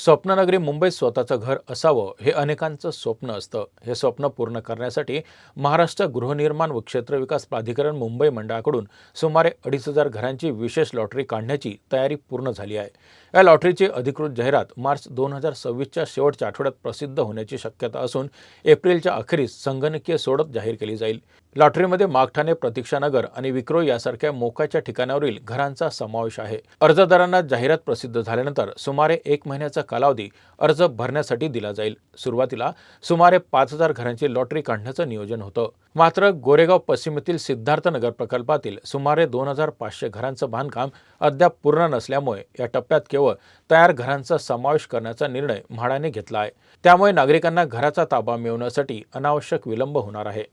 स्वप्ननगरी मुंबईत स्वतःचं घर असावं हे अनेकांचं स्वप्न असतं। हे स्वप्न पूर्ण करण्यासाठी महाराष्ट्र गृहनिर्माण व क्षेत्र विकास प्राधिकरण मुंबई मंडळाकडून सुमारे 2,500 घरांची विशेष लॉटरी काढण्याची तयारी पूर्ण झाली आहे। या लॉटरीची अधिकृत जाहिरात मार्च 2026च्या शेवटच्या आठवड्यात प्रसिद्ध होण्याची शक्यता असून एप्रिलच्या अखेरीस संगणकीय सोडत जाहीर केली जाईल। लॉटरीमध्ये मागठाणे, प्रतीक्षानगर आणि विक्रोळी यासारख्या मोक्याच्या ठिकाणावरील घरांचा समावेश आहे। अर्जदारांना जाहिरात प्रसिद्ध झाल्यानंतर सुमारे 1 महिन्याचा कालावधी अर्ज भरण्यासाठी दिला जाईल। सुरुवातीला सुमारे 5,000 घरांची लॉटरी काढण्याचं नियोजन होतं। मात्र गोरेगाव पश्चिमेतील सिद्धार्थनगर प्रकल्पातील सुमारे 2,500 घरांचं बांधकाम अद्याप पूर्ण नसल्यामुळे या टप्प्यात केवळ तयार घरांचा समावेश करण्याचा निर्णय म्हाडाने घेतला आहे। त्यामुळे नागरिकांना घराचा ताबा मिळवण्यासाठी अनावश्यक विलंब होणार आहे।